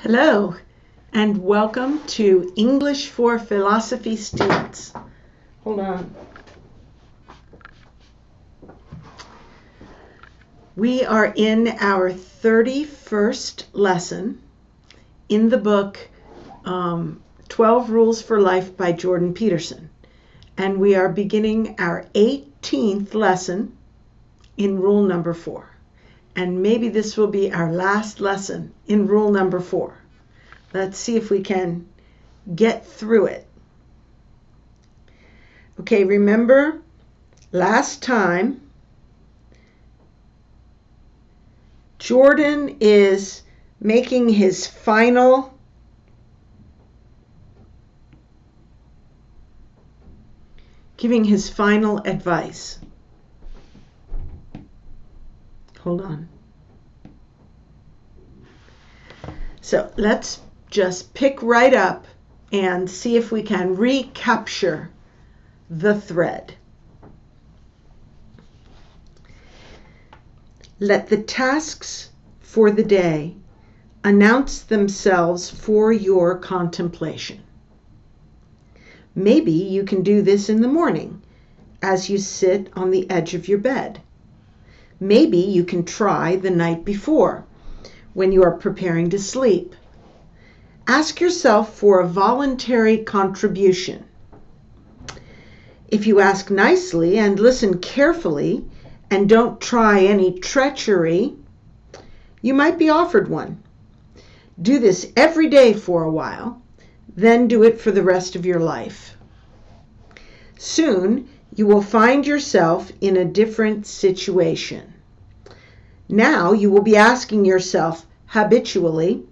Hello, and welcome to English for Philosophy students. Hold on. We are in our 31st lesson in the book 12 Rules for Life by Jordan Peterson. And we are beginning our 18th lesson in rule number 4. And maybe this will be our last lesson in rule number 4. Let's see if we can get through it. Okay, remember last time Jordan is making his final giving his final advice. Hold on. So let's just pick right up and see if we can recapture the thread. Let the tasks for the day announce themselves for your contemplation. Maybe you can do this in the morning as you sit on the edge of your bed. Maybe you can try the night before when you are preparing to sleep. Ask yourself for a voluntary contribution. If you ask nicely and listen carefully and don't try any treachery, you might be offered one. Do this every day for a while, then do it for the rest of your life. Soon you will find yourself in a different situation. Now you will be asking yourself habitually,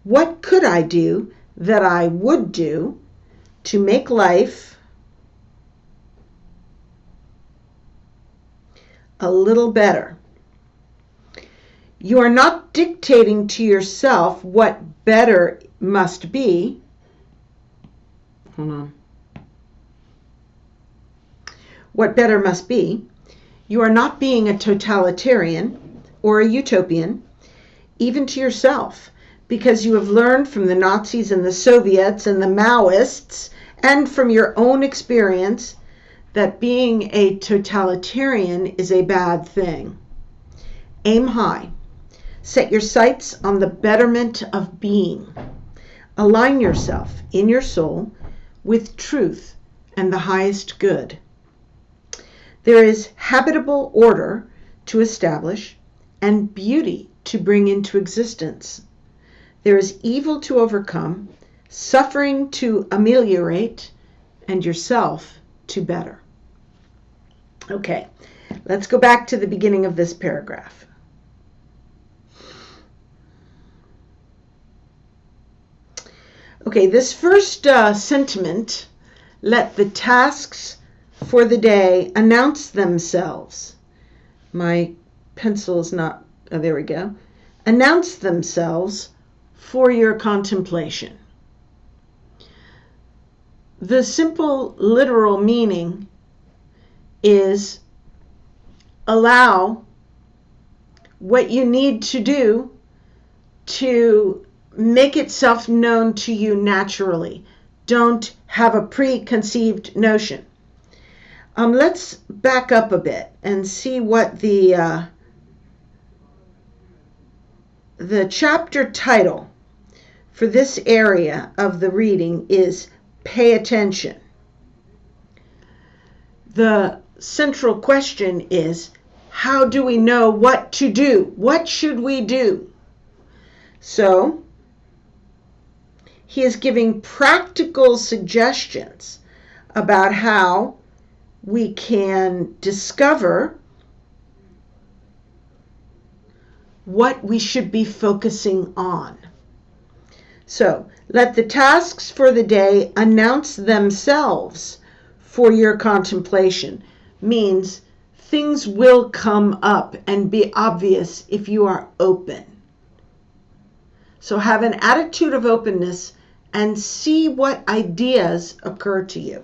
what could I do that I would do to make life a little better? You are not dictating to yourself what better must be. Hold on. What better must be. You are not being a totalitarian or a utopian, even to yourself, because you have learned from the Nazis and the Soviets and the Maoists and from your own experience that being a totalitarian is a bad thing. Aim high. Set your sights on the betterment of being. Align yourself in your soul with truth and the highest good. There is habitable order to establish and beauty to bring into existence. There is evil to overcome, suffering to ameliorate, and yourself to better. Okay, let's go back to the beginning of this paragraph. Okay, this first sentiment, let the tasks for the day announce themselves. My pencil is not, there we go. Announce themselves for your contemplation. The simple literal meaning is allow what you need to do to make itself known to you naturally. Don't have a preconceived notion. Let's back up a bit and see what the chapter title for this area of the reading is Pay Attention. The central question is, how do we know what to do? What should we do? So, he is giving practical suggestions about how we can discover what we should be focusing on. So, let the tasks for the day announce themselves for your contemplation. Means things will come up and be obvious if you are open. So have an attitude of openness and see what ideas occur to you.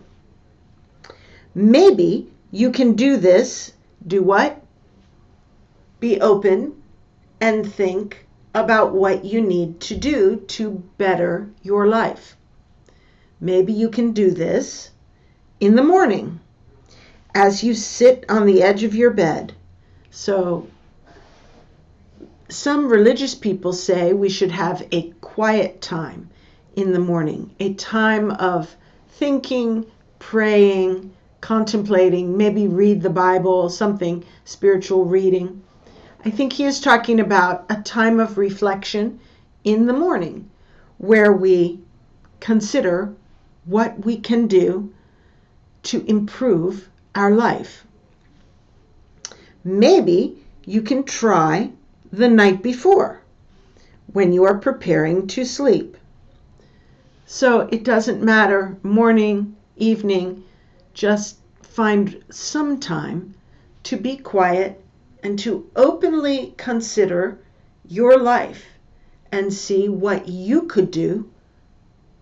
Maybe you can do this. Do what? Be open and think about what you need to do to better your life. Maybe you can do this in the morning as you sit on the edge of your bed. So some religious people say we should have a quiet time in the morning, a time of thinking, praying, contemplating, maybe read the Bible, something spiritual reading. I think he is talking about a time of reflection in the morning where we consider what we can do to improve our life. Maybe you can try the night before when you are preparing to sleep. So it doesn't matter morning, evening, just find some time to be quiet and to openly consider your life and see what you could do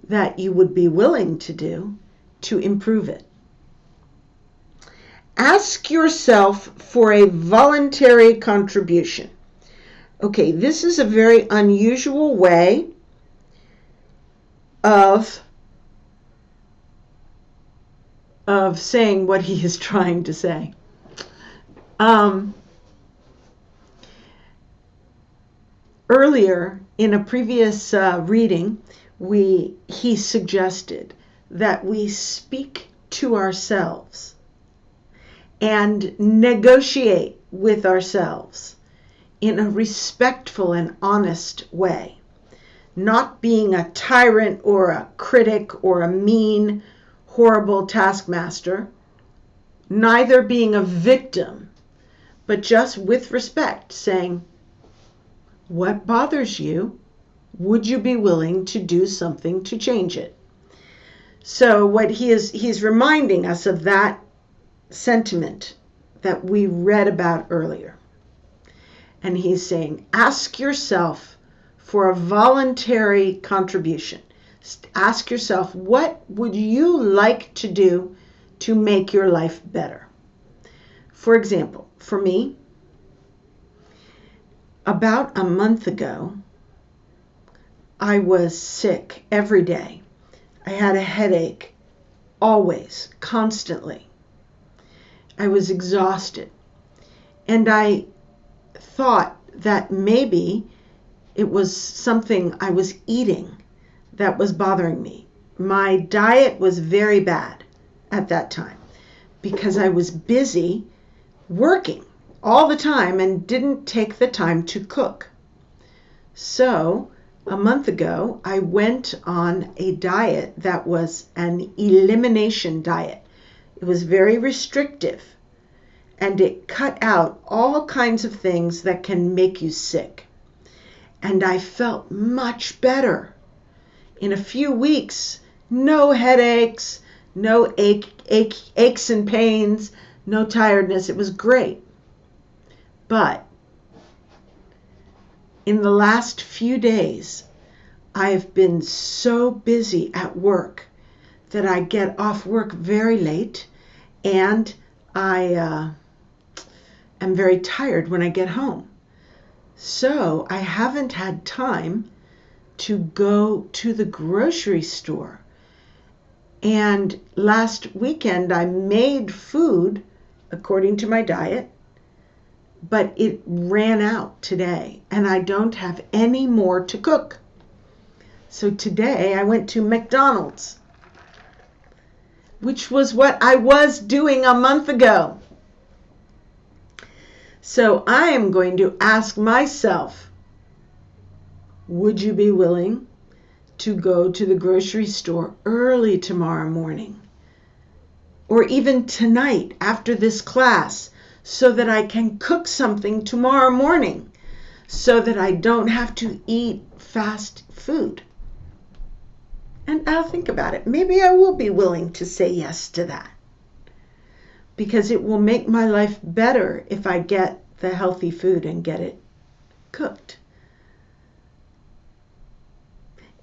that you would be willing to do to improve it. Ask yourself for a voluntary contribution. Okay, this is a very unusual way of saying what he is trying to say. Earlier in a previous reading, he suggested that we speak to ourselves and negotiate with ourselves in a respectful and honest way, not being a tyrant or a critic or a mean, horrible taskmaster, neither being a victim, but just with respect saying, what bothers you? Would you be willing to do something to change it? So what he's reminding us of that sentiment that we read about earlier. And he's saying, ask yourself for a voluntary contribution. Ask yourself, what would you like to do to make your life better? For example, for me, about a month ago, I was sick every day. I had a headache, always, constantly. I was exhausted. And I thought that maybe it was something I was eating that was bothering me. My diet was very bad at that time because I was busy working all the time and didn't take the time to cook. So a month ago, I went on a diet that was an elimination diet. It was very restrictive, and it cut out all kinds of things that can make you sick. And I felt much better. In a few weeks, no headaches, no aches and pains, no tiredness. It was great. But in the last few days, I've been so busy at work that I get off work very late, and I am very tired when I get home. So I haven't had time to go to the grocery store. And last weekend I made food according to my diet, but it ran out today and I don't have any more to cook. So today I went to McDonald's, which was what I was doing a month ago. So I am going to ask myself, would you be willing to go to the grocery store early tomorrow morning? Or even tonight after this class, so that I can cook something tomorrow morning, so that I don't have to eat fast food? And I'll think about it. Maybe I will be willing to say yes to that, because it will make my life better if I get the healthy food and get it cooked.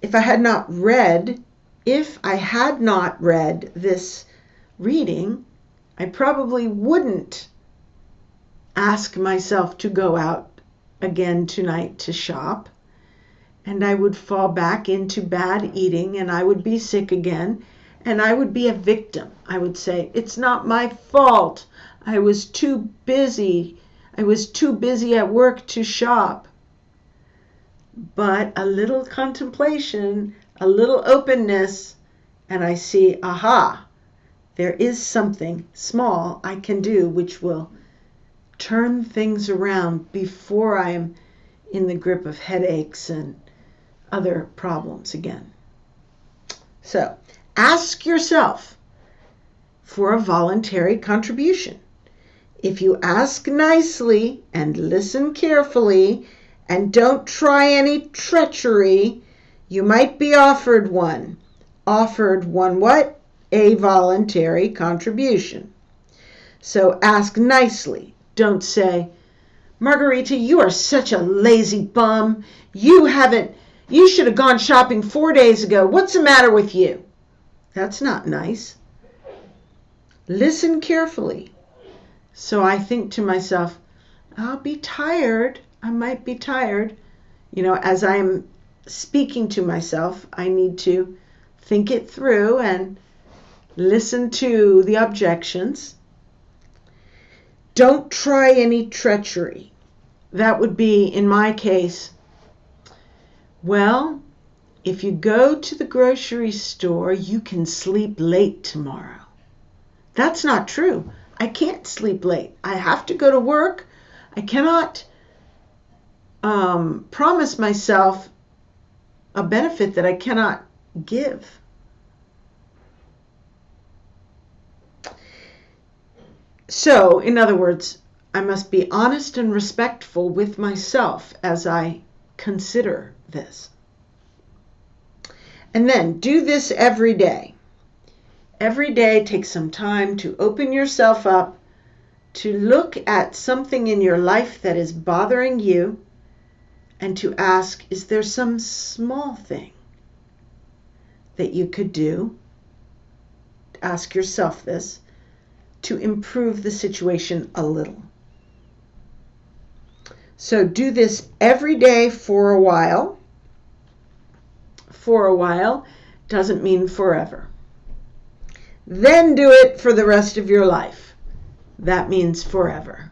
If I had not read this reading, I probably wouldn't ask myself to go out again tonight to shop. and I would fall back into bad eating, and I would be sick again, and I would be a victim. I would say, it's not my fault. I was too busy. I was too busy at work to shop. But a little contemplation, a little openness, and I see, aha, there is something small I can do which will turn things around before I am in the grip of headaches and other problems again. So, ask yourself for a voluntary contribution. If you ask nicely and listen carefully and don't try any treachery, you might be offered one. Offered one what? A voluntary contribution. So ask nicely. Don't say, Margarita, you are such a lazy bum. You should have gone shopping 4 days ago. What's the matter with you? That's not nice. Listen carefully. So I think to myself, I'll be tired. I might be tired. As I'm speaking to myself, I need to think it through and listen to the objections. Don't try any treachery. That would be, in my case, well, if you go to the grocery store, you can sleep late tomorrow. That's not true. I can't sleep late. I have to go to work. I cannot promise myself a benefit that I cannot give. So, in other words, I must be honest and respectful with myself as I consider this. And then do this every day. Every day, take some time to open yourself up, to look at something in your life that is bothering you, and to ask, is there some small thing that you could do? Ask yourself this, to improve the situation a little. So do this every day for a while. For a while doesn't mean forever. Then do it for the rest of your life. That means forever.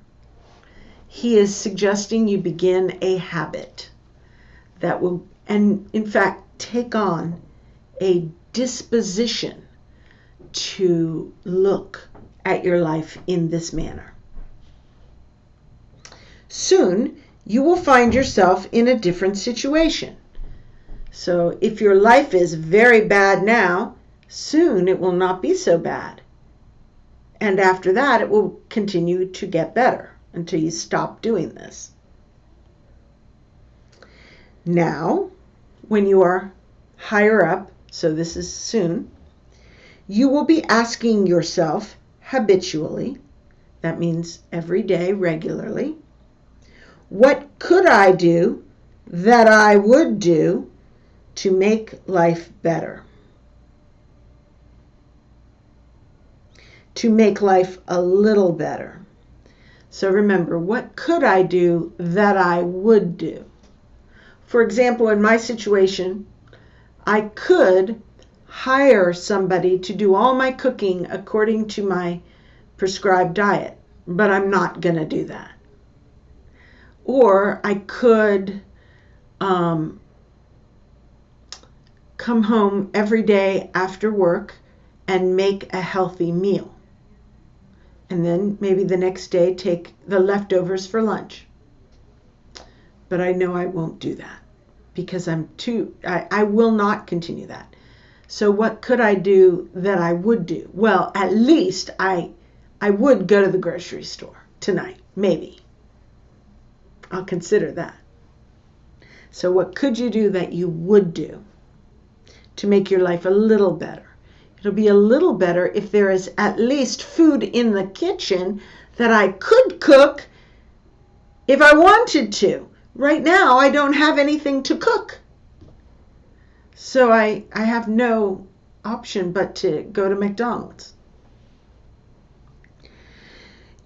He is suggesting you begin a habit that will, and in fact, take on a disposition to look at your life in this manner. Soon, you will find yourself in a different situation. So if your life is very bad now, soon it will not be so bad. And after that, it will continue to get better until you stop doing this. Now, when you are higher up, so this is soon, you will be asking yourself habitually, that means every day, regularly, what could I do that I would do to make life better? To make life a little better. So remember, what could I do that I would do? For example, in my situation, I could hire somebody to do all my cooking according to my prescribed diet, but I'm not going to do that. Or I could come home every day after work and make a healthy meal. And then maybe the next day take the leftovers for lunch. But I know I won't do that because I will not continue that. So what could I do that I would do? Well, at least I would go to the grocery store tonight, maybe. I'll consider that. So what could you do that you would do to make your life a little better? It'll be a little better if there is at least food in the kitchen that I could cook if I wanted to. Right now, I don't have anything to cook. So I have no option but to go to McDonald's.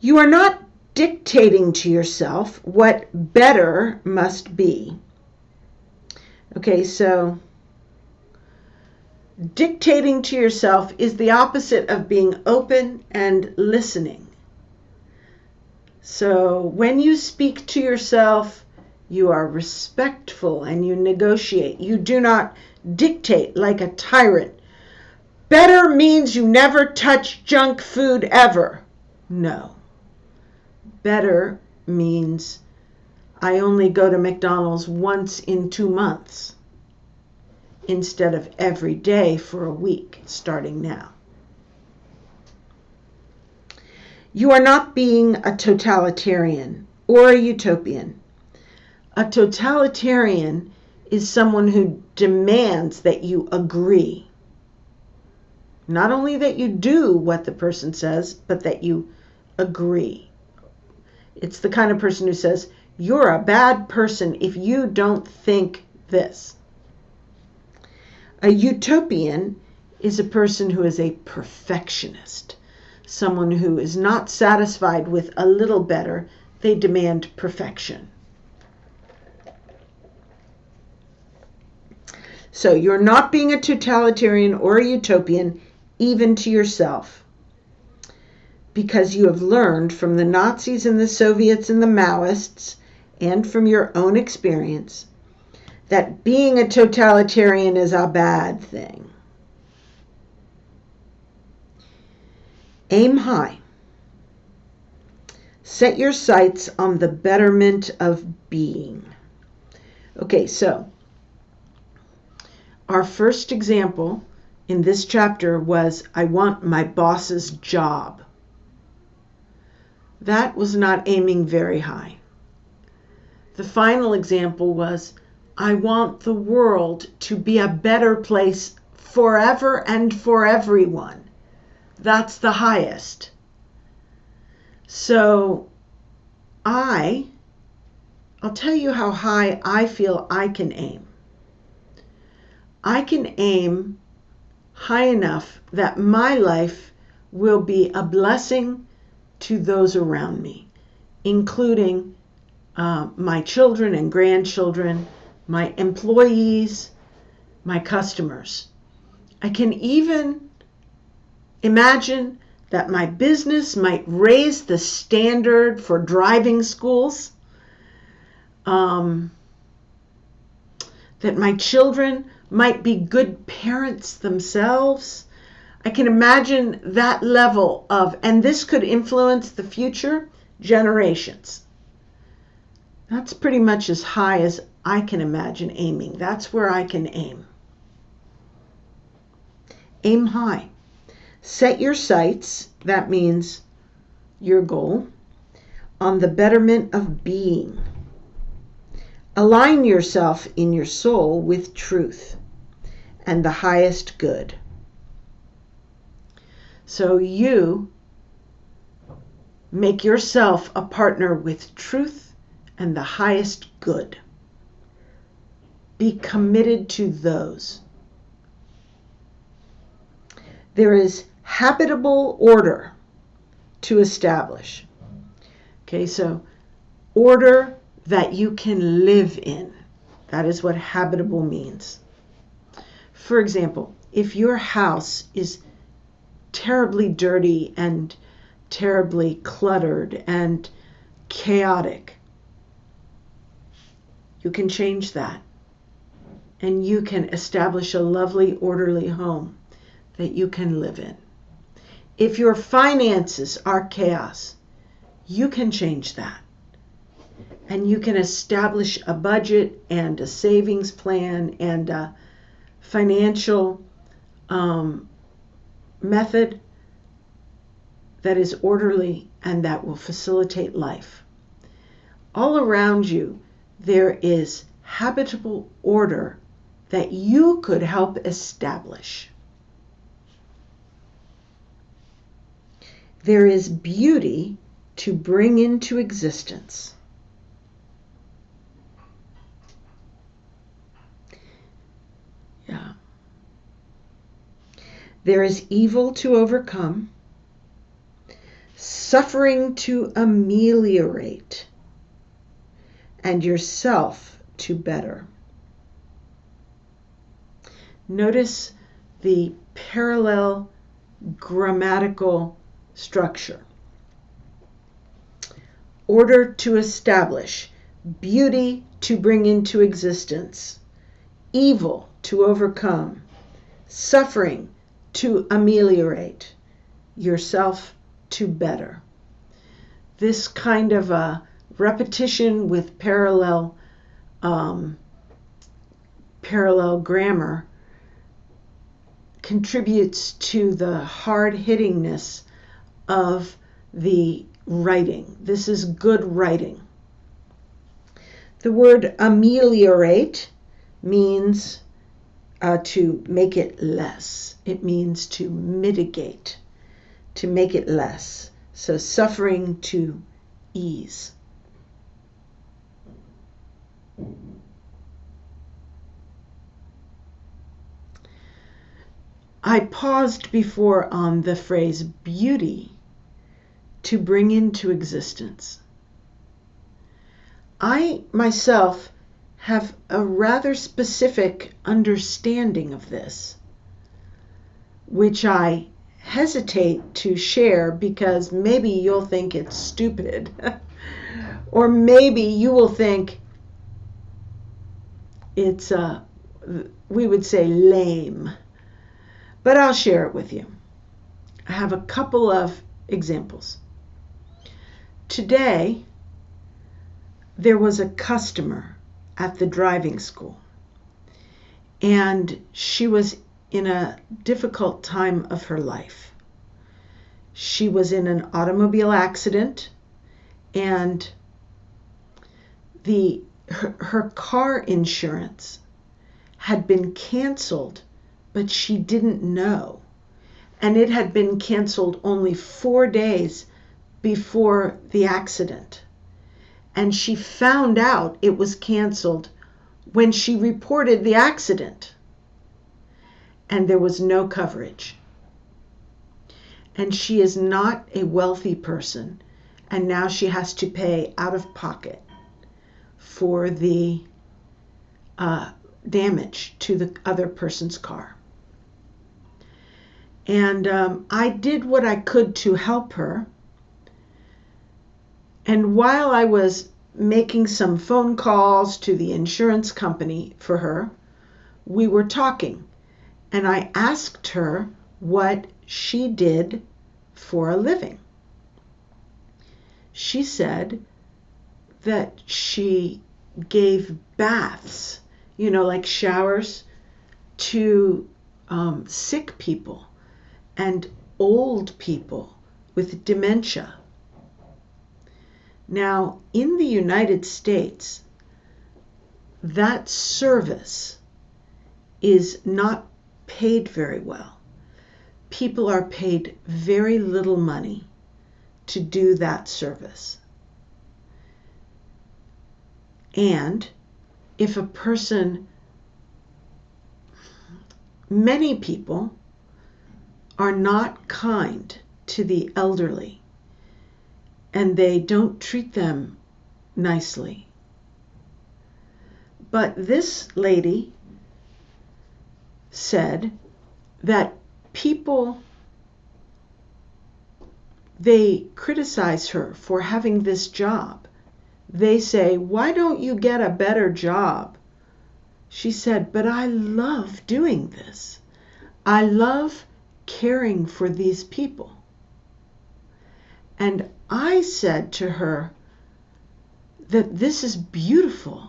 You are not dictating to yourself what better must be. Okay, so dictating to yourself is the opposite of being open and listening. So when you speak to yourself, you are respectful and you negotiate. You do not dictate like a tyrant. Better means you never touch junk food ever. No. Better means I only go to McDonald's once in 2 months instead of every day for a week, starting now. You are not being a totalitarian or a utopian. A totalitarian is someone who demands that you agree. Not only that you do what the person says, but that you agree. It's the kind of person who says, you're a bad person if you don't think this. A utopian is a person who is a perfectionist, someone who is not satisfied with a little better. They demand perfection. So you're not being a totalitarian or a utopian, even to yourself, because you have learned from the Nazis and the Soviets and the Maoists and from your own experience that being a totalitarian is a bad thing. Aim high. Set your sights on the betterment of being. Okay, so our first example in this chapter was, I want my boss's job. That was not aiming very high. The final example was, I want the world to be a better place forever and for everyone. That's the highest. So I'll tell you how high I feel I can aim. I can aim high enough that my life will be a blessing to those around me, including my children and grandchildren, my employees, my customers. I can even imagine that my business might raise the standard for driving schools, that my children might be good parents themselves. I can imagine that level of, and this could influence the future generations. That's pretty much as high as I can imagine aiming. That's where I can aim. Aim high. Set your sights, that means your goal, on the betterment of being. Align yourself in your soul with truth and the highest good. So you make yourself a partner with truth and the highest good. Be committed to those. There is habitable order to establish. Okay, so order that you can live in. That is what habitable means. For example, if your house is terribly dirty and terribly cluttered and chaotic, you can change that. And you can establish a lovely, orderly home that you can live in. If your finances are chaos, you can change that. And you can establish a budget and a savings plan and a financial method that is orderly and that will facilitate life. All around you, there is habitable order that you could help establish. There is beauty to bring into existence. Yeah. There is evil to overcome, suffering to ameliorate, and yourself to better. Notice the parallel grammatical structure. Order to establish, beauty to bring into existence, evil to overcome, suffering to ameliorate, yourself to better. This kind of a repetition with parallel grammar contributes to the hard-hittingness of the writing. This is good writing. The word ameliorate means to make it less. It means to mitigate, to make it less. So suffering to ease. I paused before on the phrase beauty to bring into existence. I myself have a rather specific understanding of this, which I hesitate to share because maybe you'll think it's stupid, or maybe you will think it's, we would say, lame. But I'll share it with you. I have a couple of examples. Today, there was a customer at the driving school, and she was in a difficult time of her life. She was in an automobile accident, and her car insurance had been canceled, but she didn't know. And it had been canceled only 4 days before the accident. And she found out it was canceled when she reported the accident. And there was no coverage. And she is not a wealthy person. And now she has to pay out of pocket for the damage to the other person's car. And I did what I could to help her. And while I was making some phone calls to the insurance company for her, we were talking. And I asked her what she did for a living. She said that she gave baths, like showers, to sick people and old people with dementia. Now, in the United States, that service is not paid very well. People are paid very little money to do that service. And if many people are not kind to the elderly, and they don't treat them nicely. But this lady said that people, they criticize her for having this job. They say, "Why don't you get a better job?" She said, "But I love doing this. I love caring for these people." And I said to her that this is beautiful.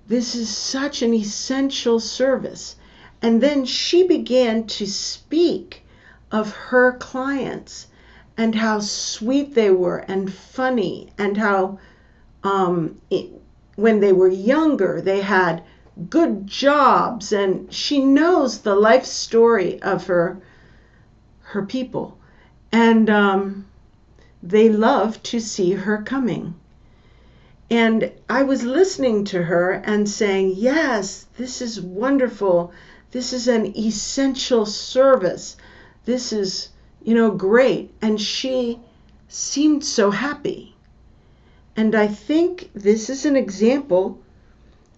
This is such an essential service. And then she began to speak of her clients and how sweet they were and funny, and how when they were younger they had good jobs, and she knows the life story of her people. And they love to see her coming. And I was listening to her and saying, yes, this is wonderful. This is an essential service. This is, great. And she seemed so happy. And I think this is an example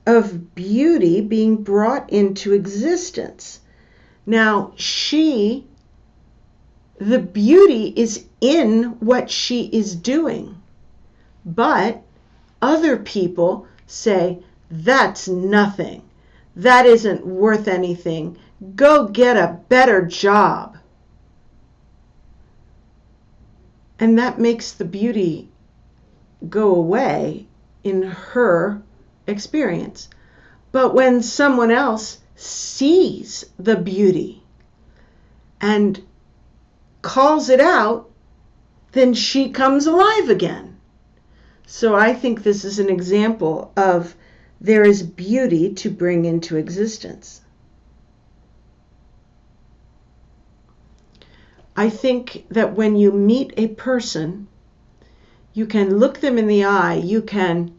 of beauty being brought into existence. Now, the beauty is in what she is doing, but other people say, that's nothing. That isn't worth anything. Go get a better job. And that makes the beauty go away in her experience. But when someone else sees the beauty and calls it out, then she comes alive again. So I think this is an example of there is beauty to bring into existence. I think that when you meet a person, you can look them in the eye, you can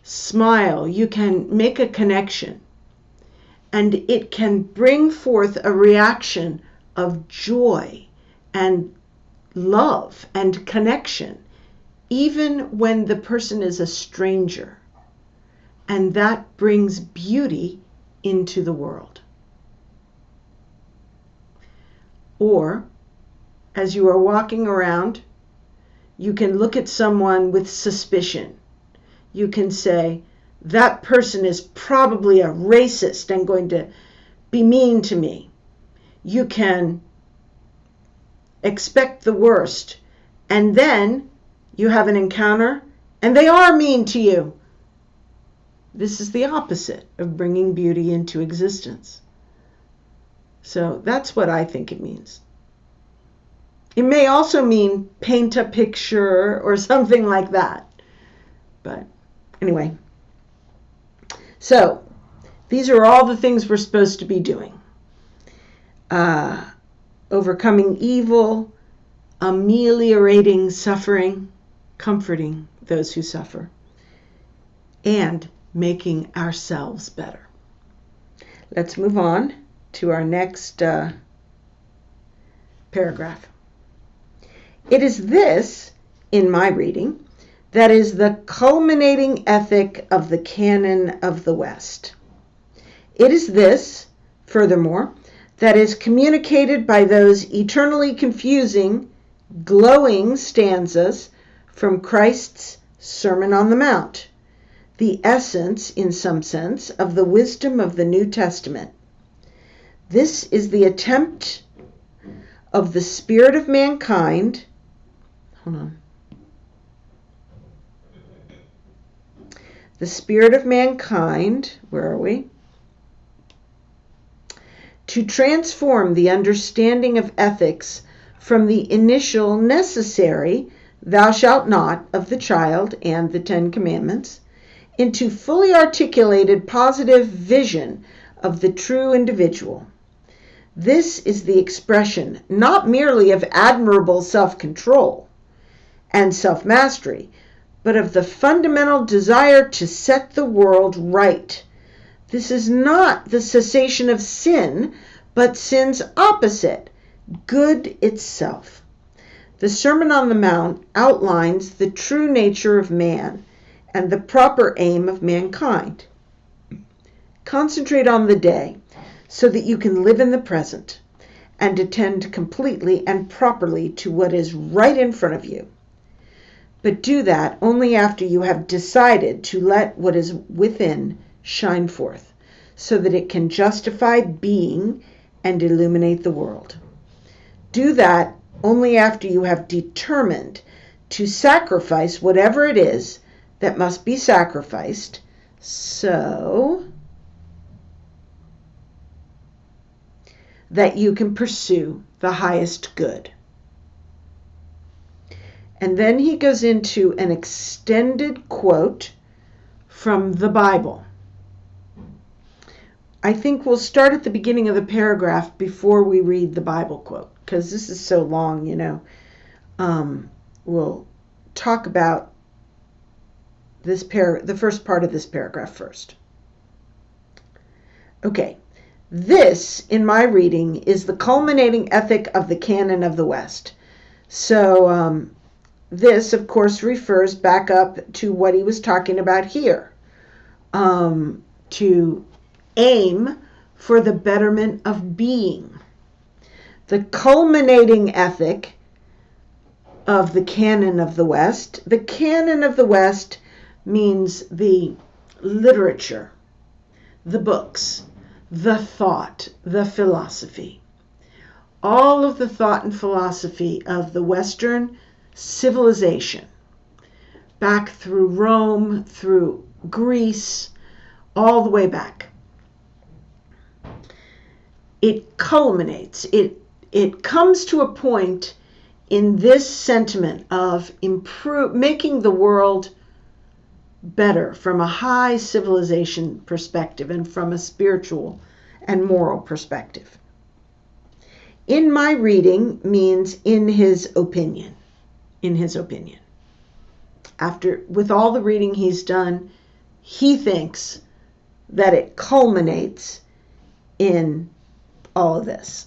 smile, you can make a connection, and it can bring forth a reaction of joy and love and connection, even when the person is a stranger. And that brings beauty into the world. Or, as you are walking around, you can look at someone with suspicion. You can say, that person is probably a racist and going to be mean to me. You can expect the worst, and then you have an encounter and they are mean to you. This is the opposite of bringing beauty into existence. So that's what I think it means. It may also mean paint a picture or something like that. But anyway, so these are all the things we're supposed to be doing. Overcoming evil, ameliorating suffering, comforting those who suffer, and making ourselves better. Let's move on to our next paragraph. It is this, in my reading, that is the culminating ethic of the canon of the West. It is this, furthermore, that is communicated by those eternally confusing, glowing stanzas from Christ's Sermon on the Mount, the essence, in some sense, of the wisdom of the New Testament. This is the attempt of the spirit of mankind. The spirit of mankind, where are we? To transform the understanding of ethics from the initial necessary thou shalt not of the child and the Ten Commandments into fully articulated positive vision of the true individual. This is the expression not merely of admirable self-control and self-mastery, but of the fundamental desire to set the world right. This is not the cessation of sin, but sin's opposite, good itself. The Sermon on the Mount outlines the true nature of man and the proper aim of mankind. Concentrate on the day so that you can live in the present and attend completely and properly to what is right in front of you. But do that only after you have decided to let what is within shine forth, so that it can justify being and illuminate the world. Do that only after you have determined to sacrifice whatever it is that must be sacrificed, so that you can pursue the highest good. And then he goes into an extended quote from the Bible. I think we'll start at the beginning of the paragraph before we read the Bible quote, because this is so long, We'll talk about the first part of this paragraph first. Okay, this, in my reading, is the culminating ethic of the canon of the West. So, this, of course, refers back up to what he was talking about here. to aim for the betterment of being. The culminating ethic of the canon of the West. The canon of the West means the literature, the books, the thought, the philosophy. All of the thought and philosophy of the Western civilization, back through Rome, through Greece, all the way back. It culminates, it comes to a point in this sentiment of making the world better from a high civilization perspective and from a spiritual and moral perspective. In my reading means in his opinion. In his opinion. With all the reading he's done, he thinks that it culminates in all of this.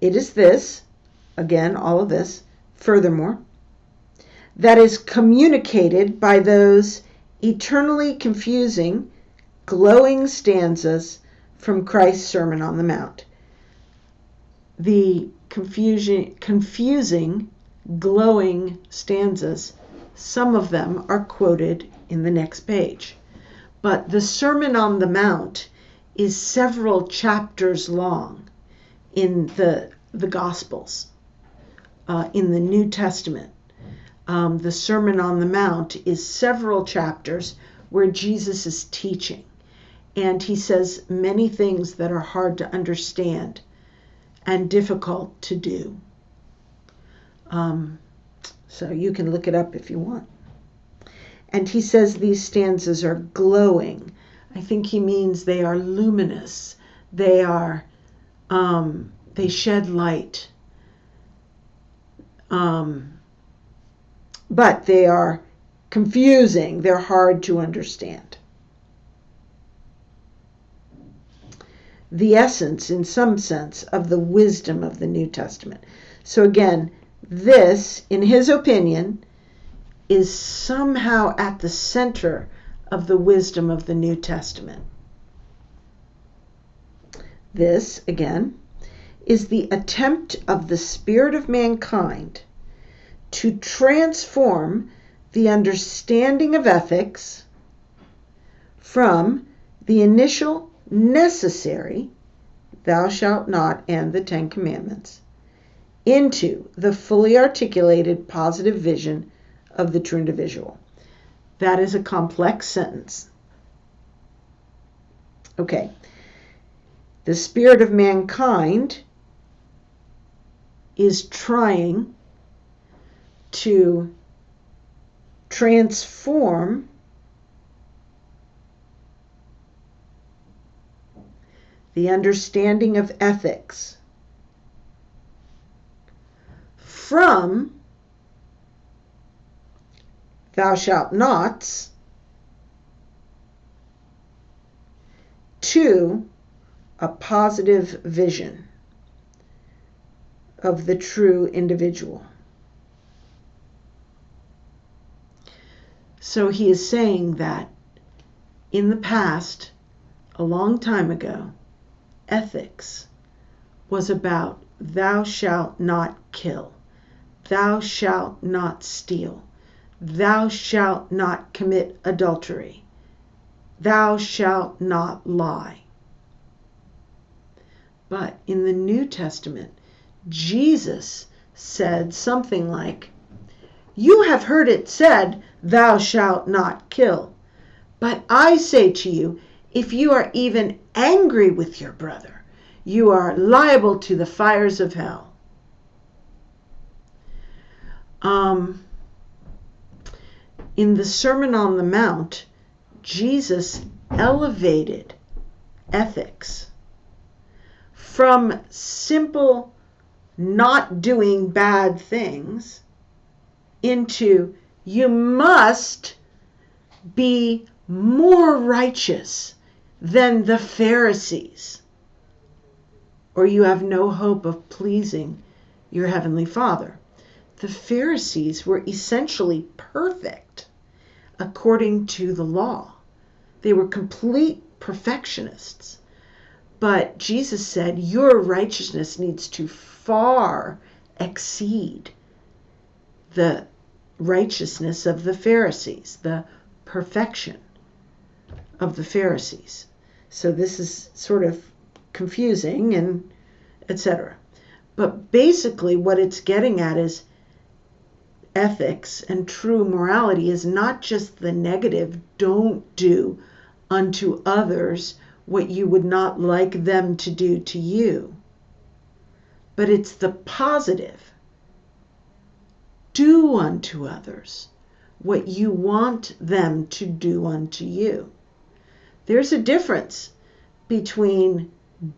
It is this, again, all of this, furthermore, that is communicated by those eternally confusing, glowing stanzas from Christ's Sermon on the Mount. The confusing, glowing stanzas, some of them are quoted in the next page. But the Sermon on the Mount is several chapters long in the Gospels, in the New Testament. The Sermon on the Mount is several chapters where Jesus is teaching. And he says many things that are hard to understand and difficult to do. So you can look it up if you want. And he says these stanzas are glowing. I think he means they are luminous. They shed light. But they are confusing. They're hard to understand. The essence, in some sense, of the wisdom of the New Testament. So again, this, in his opinion, is somehow at the center of the wisdom of the New Testament. This, again, is the attempt of the Spirit of mankind to transform the understanding of ethics from the initial necessary, thou shalt not, and the Ten Commandments, into the fully articulated positive vision of the true individual. That is a complex sentence. Okay. The spirit of mankind is trying to transform the understanding of ethics from thou shalt nots to a positive vision of the true individual. So he is saying that in the past, a long time ago, ethics was about thou shalt not kill, thou shalt not steal, thou shalt not commit adultery, thou shalt not lie. But in the New Testament, Jesus said something like, you have heard it said, thou shalt not kill. But I say to you, if you are even angry with your brother, you are liable to the fires of hell. In the Sermon on the Mount, Jesus elevated ethics from simple not doing bad things into you must be more righteous than the Pharisees, or you have no hope of pleasing your heavenly Father. The Pharisees were essentially perfect according to the law. They were complete perfectionists. But Jesus said, your righteousness needs to far exceed the righteousness of the Pharisees, the perfection of the Pharisees. So this is sort of confusing and etc. But basically what it's getting at is ethics and true morality is not just the negative, don't do unto others what you would not like them to do to you. But it's the positive, do unto others what you want them to do unto you. There's a difference between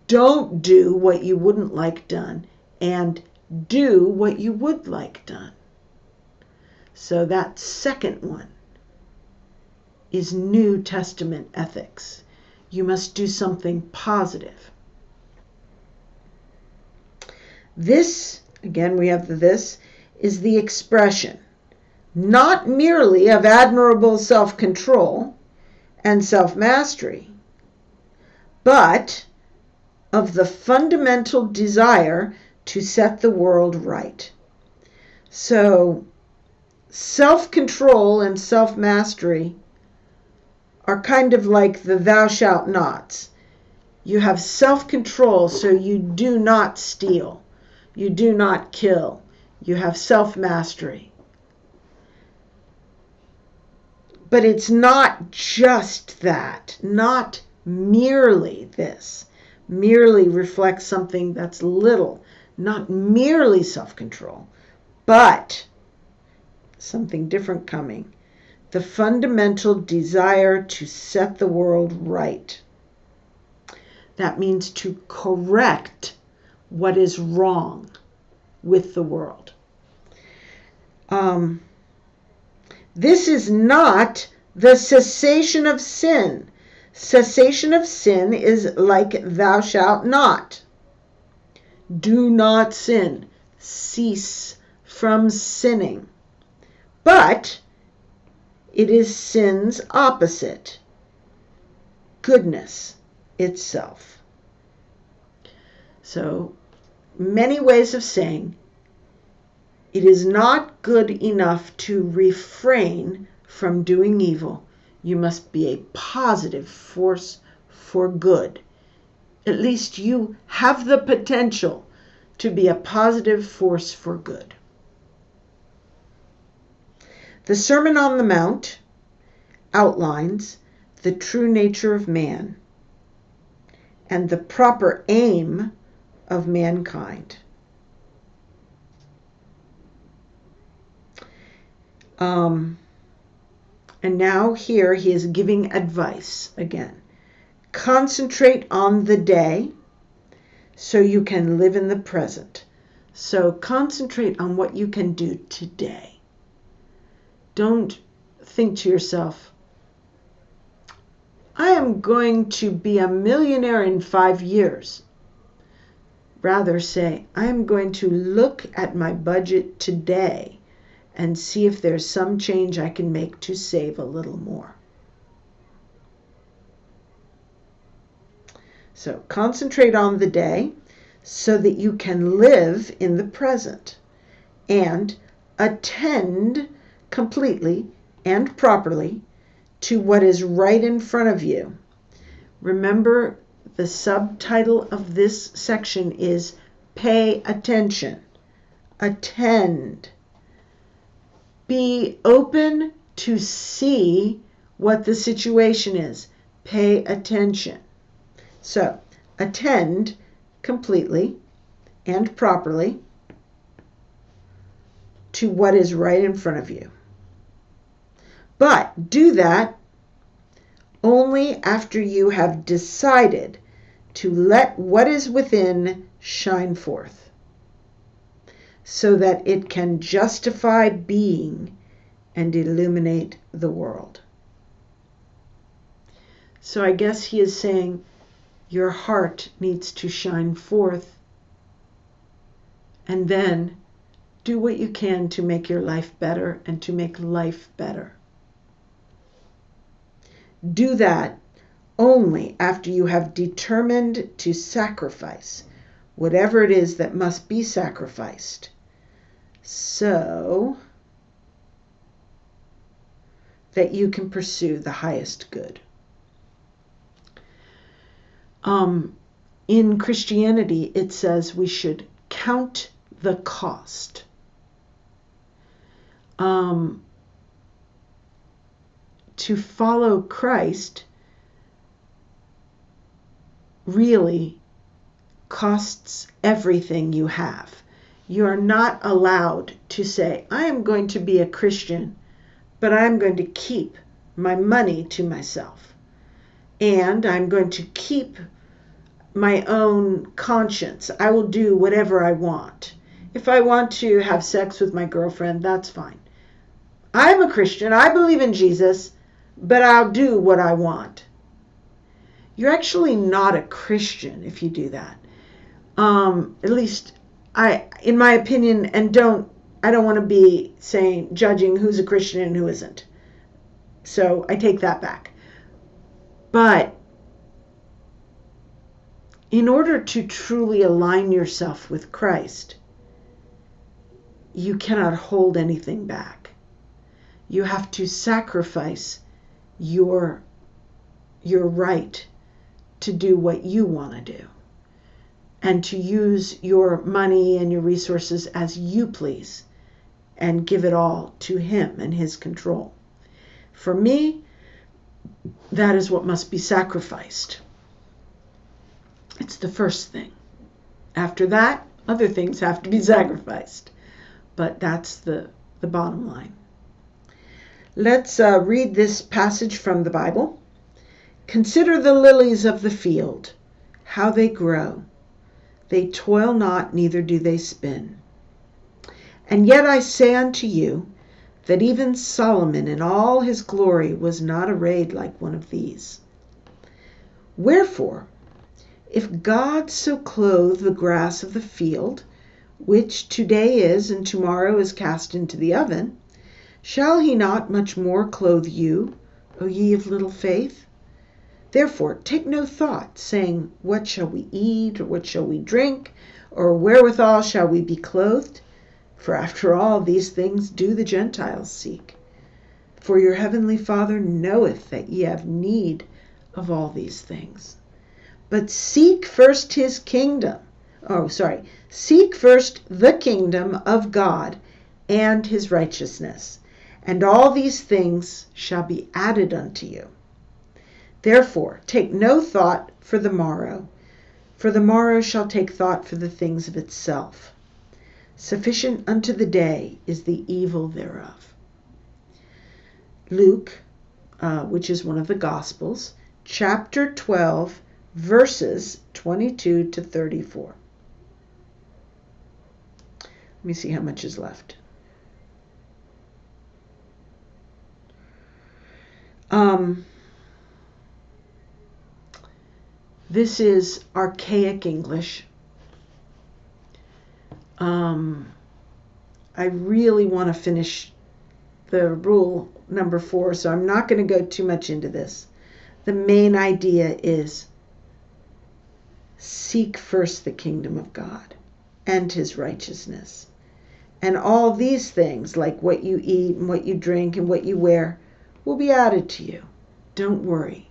don't do what you wouldn't like done and do what you would like done. So that second one is New Testament ethics. You must do something positive. This, again we have the this, is the expression not merely of admirable self-control and self-mastery, but of the fundamental desire to set the world right. So, self-control and self-mastery are kind of like the thou shalt nots. You have self-control, so you do not steal. You do not kill. You have self-mastery. But it's not just that, not merely this. Merely reflects something that's little, not merely self-control, but something different coming. The fundamental desire to set the world right. That means to correct what is wrong with the world. This is not the cessation of sin. Cessation of sin is like thou shalt not. Do not sin. Cease from sinning. But it is sin's opposite, goodness itself. So, many ways of saying it is not good enough to refrain from doing evil. You must be a positive force for good. At least you have the potential to be a positive force for good. The Sermon on the Mount outlines the true nature of man and the proper aim of mankind. And now here he is giving advice again. Concentrate on the day so you can live in the present. So concentrate on what you can do today. Don't think to yourself, I am going to be a millionaire in 5 years. Rather say, I am going to look at my budget today and see if there's some change I can make to save a little more. So concentrate on the day so that you can live in the present and attend completely and properly to what is right in front of you. Remember, the subtitle of this section is Pay Attention. Attend. Be open to see what the situation is. Pay attention. So, attend completely and properly to what is right in front of you. But do that only after you have decided to let what is within shine forth, so that it can justify being and illuminate the world. So I guess he is saying your heart needs to shine forth, and then do what you can to make your life better and to make life better. Do that only after you have determined to sacrifice whatever it is that must be sacrificed, so that you can pursue the highest good. In Christianity, it says we should count the cost. To follow Christ really costs everything you have. You're not allowed to say, I am going to be a Christian, but I'm going to keep my money to myself. And I'm going to keep my own conscience. I will do whatever I want. If I want to have sex with my girlfriend, that's fine. I'm a Christian. I believe in Jesus, but I'll do what I want. You're actually not a Christian if you do that. At least in my opinion, and I don't want to be judging who's a Christian and who isn't. So I take that back. But in order to truly align yourself with Christ, you cannot hold anything back. You have to sacrifice your right to do what you want to do, and to use your money and your resources as you please, and give it all to Him and His control. For me, that is what must be sacrificed. It's the first thing. After that, other things have to be sacrificed. But that's the bottom line. Let's read this passage from the Bible. Consider the lilies of the field, how they grow. They toil not, neither do they spin. And yet I say unto you, that even Solomon in all his glory was not arrayed like one of these. Wherefore, if God so clothe the grass of the field, which today is and tomorrow is cast into the oven, shall He not much more clothe you, O ye of little faith? Therefore take no thought, saying, What shall we eat, or what shall we drink, or wherewithal shall we be clothed? For after all these things do the Gentiles seek. For your heavenly Father knoweth that ye have need of all these things. But seek first His kingdom. Seek first the kingdom of God and His righteousness, and all these things shall be added unto you. Therefore take no thought for the morrow shall take thought for the things of itself. Sufficient unto the day is the evil thereof. Luke, which is one of the Gospels, chapter 12, verses 22 to 34. Let me see how much is left. This is archaic English. I really want to finish the rule number 4, so I'm not going to go too much into this. The main idea is seek first the kingdom of God and His righteousness. And all these things, like what you eat and what you drink and what you wear, will be added to you. Don't worry.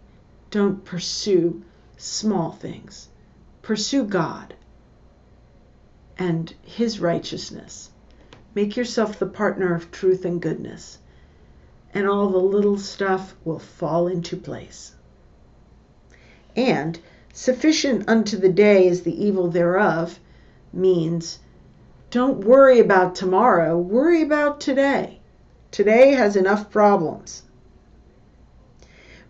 Don't pursue small things. Pursue God and His righteousness. Make yourself the partner of truth and goodness, and all the little stuff will fall into place. And sufficient unto the day is the evil thereof means don't worry about tomorrow, worry about today. Today has enough problems.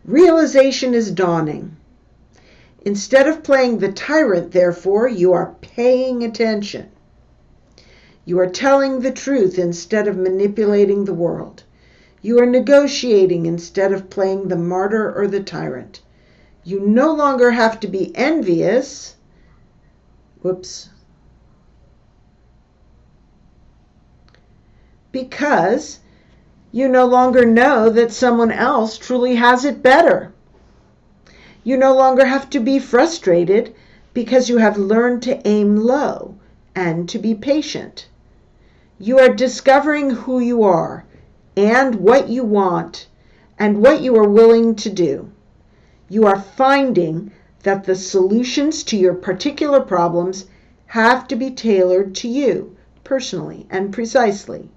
Realization is dawning. Instead of playing the tyrant, therefore, you are paying attention. You are telling the truth instead of manipulating the world. You are negotiating instead of playing the martyr or the tyrant. You no longer have to be envious. Because You no longer know that someone else truly has it better. You no longer have to be frustrated because you have learned to aim low and to be patient. You are discovering who you are and what you want and what you are willing to do. You are finding that the solutions to your particular problems have to be tailored to you personally and precisely.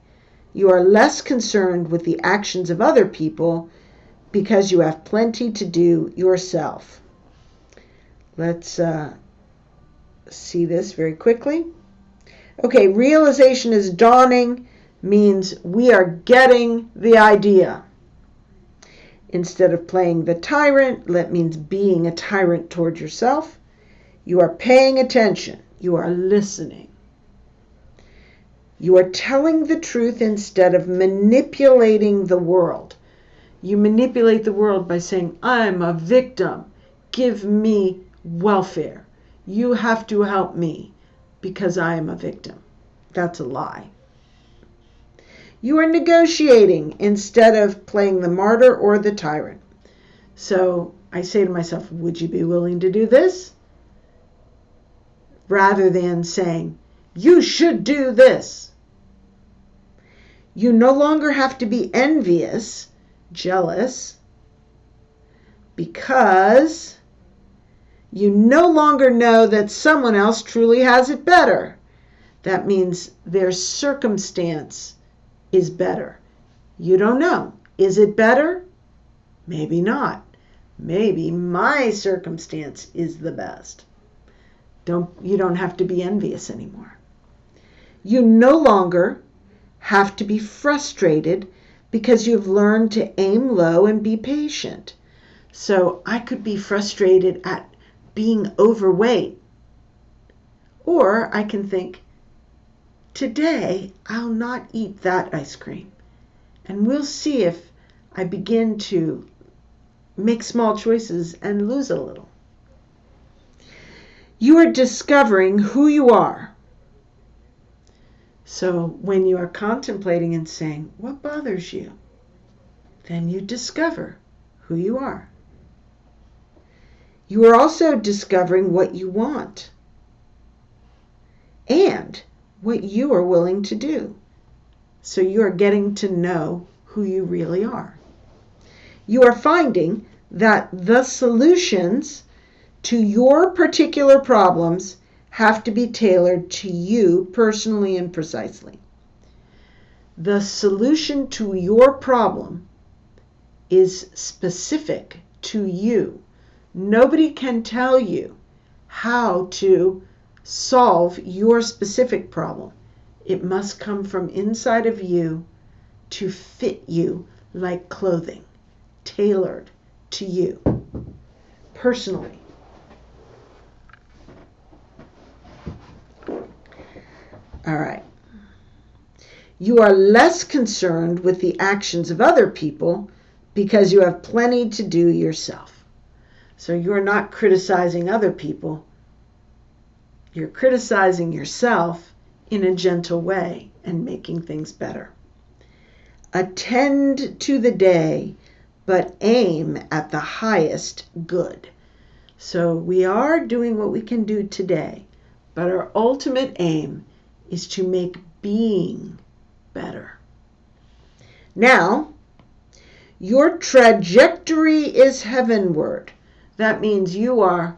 You are less concerned with the actions of other people because you have plenty to do yourself. Let's see this very quickly. Okay, realization is dawning means we are getting the idea. Instead of playing the tyrant, that means being a tyrant toward yourself. You are paying attention. You are listening. You are telling the truth instead of manipulating the world. You manipulate the world by saying, I'm a victim. Give me welfare. You have to help me because I am a victim. That's a lie. You are negotiating instead of playing the martyr or the tyrant. So I say to myself, would you be willing to do this? Rather than saying, you should do this. You no longer have to be envious, jealous, because you no longer know that someone else truly has it better. That means their circumstance is better. You don't know. Is it better? Maybe not. Maybe my circumstance is the best. You don't have to be envious anymore. You no longer have to be frustrated because you've learned to aim low and be patient. So I could be frustrated at being overweight. Or I can think, today I'll not eat that ice cream. And we'll see if I begin to make small choices and lose a little. You are discovering who you are. So when you are contemplating and saying, what bothers you? Then you discover who you are. You are also discovering what you want and what you are willing to do. So you are getting to know who you really are. You are finding that the solutions to your particular problems have to be tailored to you personally and precisely. The solution to your problem is specific to you. Nobody can tell you how to solve your specific problem. It must come from inside of you to fit you like clothing, tailored to you personally. All right. You are less concerned with the actions of other people because you have plenty to do yourself. So you're not criticizing other people. You're criticizing yourself in a gentle way and making things better. Attend to the day, but aim at the highest good. So we are doing what we can do today, but our ultimate aim is to make being better. Now, your trajectory is heavenward. That means you are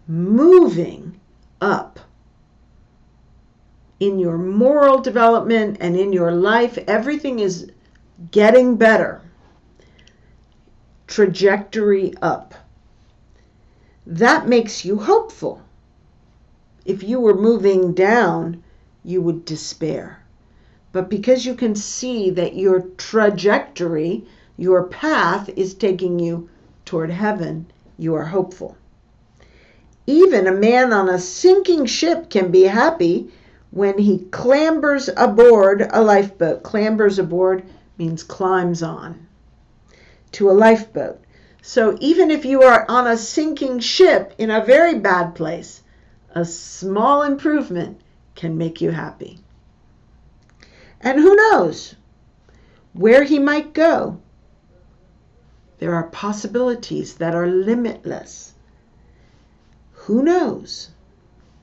moving up in your moral development and in your life. Everything is getting better. Trajectory up. That makes you hopeful. If you were moving down, you would despair. But because you can see that your trajectory, your path is taking you toward heaven, you are hopeful. Even a man on a sinking ship can be happy when he clambers aboard a lifeboat. Clambers aboard means climbs on to a lifeboat. So even if you are on a sinking ship in a very bad place, a small improvement can make you happy. And who knows? where he might go. There are possibilities that are limitless. Who knows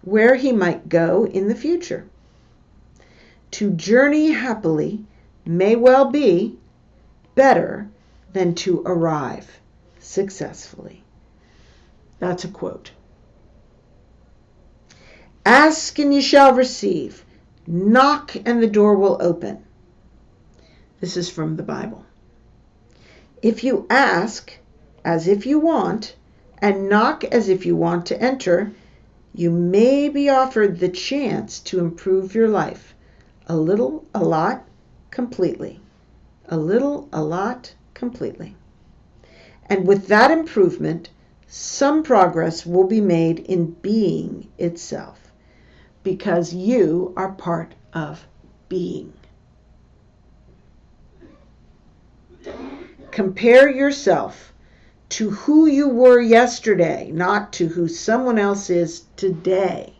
where he might go in the future? To journey happily may well be better than to arrive successfully. That's a quote. Ask and you shall receive. Knock and the door will open. This is from the Bible. If you ask as if you want and knock as if you want to enter, you may be offered the chance to improve your life a little, a lot, completely. A little, a lot, completely. And with that improvement, some progress will be made in being itself, because you are part of being. Compare yourself to who you were yesterday, not to who someone else is today.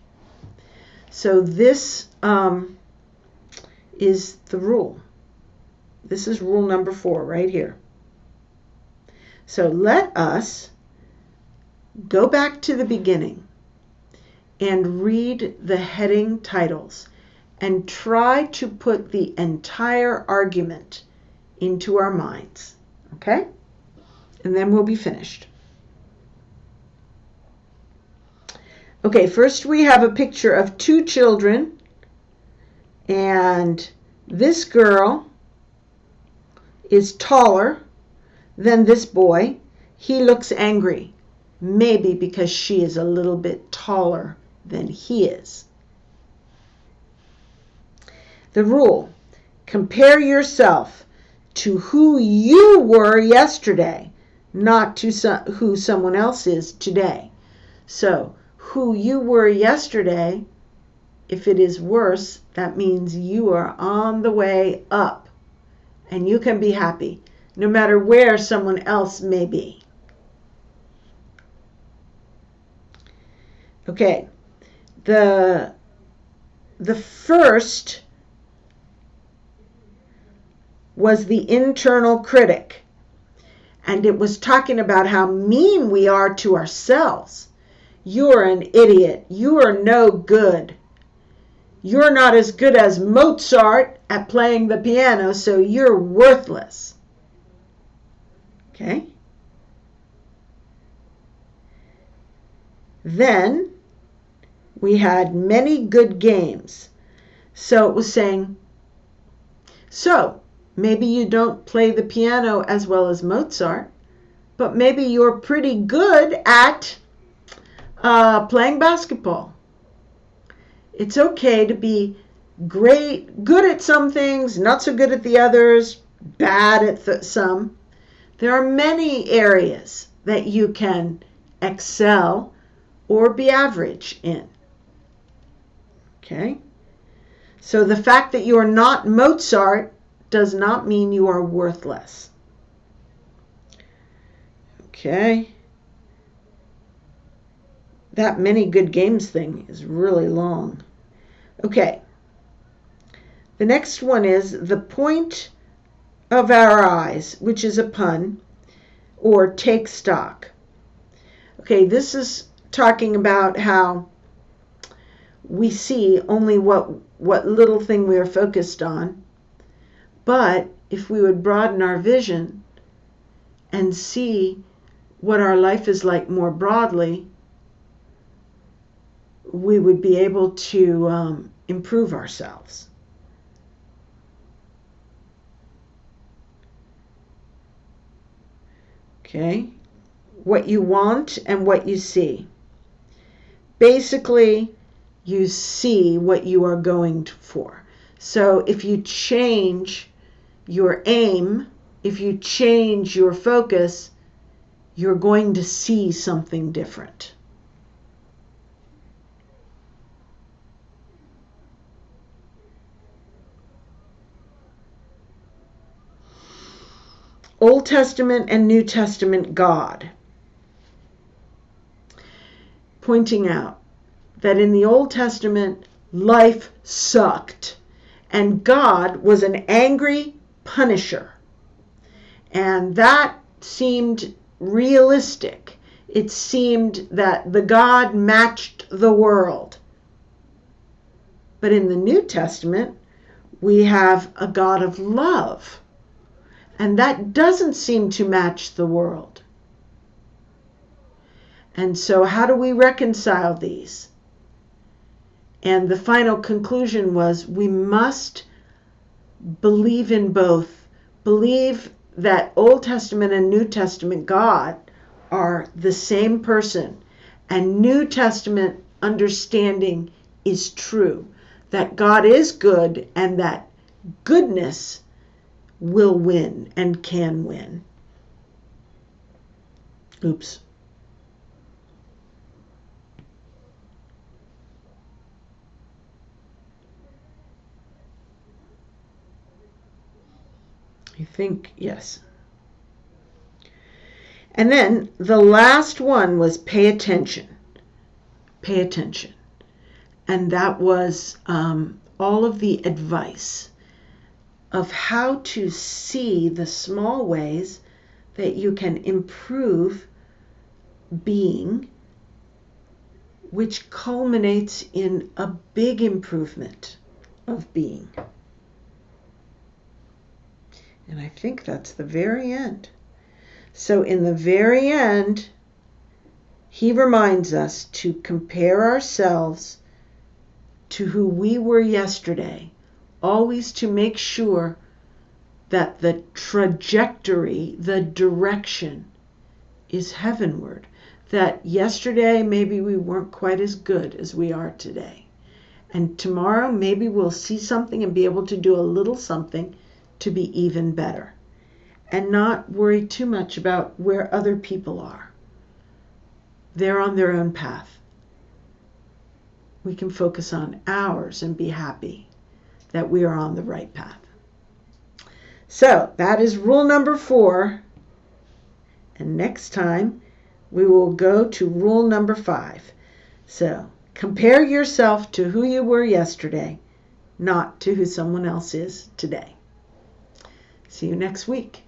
So this is the rule. This is rule number 4 right here. So let us go back to the beginning and read the heading titles and try to put the entire argument into our minds. Okay? And then we'll be finished. Okay, first we have a picture of 2 children, and this girl is taller than this boy. He looks angry, maybe because she is a little bit taller than he is. The rule: compare yourself to who you were yesterday, not to who someone else is today. So, who you were yesterday, if it is worse, that means you are on the way up. And you can be happy, no matter where someone else may be. Okay, the first was the internal critic. And it was talking about how mean we are to ourselves. You're an idiot. You are no good. You're not as good as Mozart at playing the piano, so you're worthless. Okay? Then we had many good games. So it was saying, so maybe you don't play the piano as well as Mozart, but maybe you're pretty good at playing basketball. It's okay to be good at some things, not so good at the others, bad at some. There are many areas that you can excel or be average in. Okay? So the fact that you are not Mozart does not mean you are worthless. Okay? That many good games thing is really long. Okay. The next one is the point of our eyes, which is a pun, or take stock. Okay, this is talking about how we see only what little thing we are focused on. But if we would broaden our vision and see what our life is like more broadly, we would be able to improve ourselves. Okay? What you want and what you see. Basically, you see what you are going for. So if you change your aim, if you change your focus, you're going to see something different. Old Testament and New Testament God. Pointing out that in the Old Testament, life sucked. And God was an angry, punisher. And that seemed realistic. It seemed that the God matched the world. But in the New Testament, we have a God of love. And that doesn't seem to match the world. And so how do we reconcile these? And the final conclusion was we must believe in both. Believe that Old Testament and New Testament God are the same person. And New Testament understanding is true. That God is good and that goodness will win and can win. Oops. I think, yes. And then the last one was pay attention. Pay attention. And that was all of the advice of how to see the small ways that you can improve being, which culminates in a big improvement of being. And I think that's the very end. So in the very end, he reminds us to compare ourselves to who we were yesterday, always to make sure that the trajectory, the direction is heavenward. That yesterday maybe we weren't quite as good as we are today. And tomorrow maybe we'll see something and be able to do a little something to be even better. And not worry too much about where other people are. They're on their own path. We can focus on ours and be happy that we are on the right path. So that is rule number 4. And next time we will go to rule number 5. So compare yourself to who you were yesterday, not to who someone else is today. See you next week.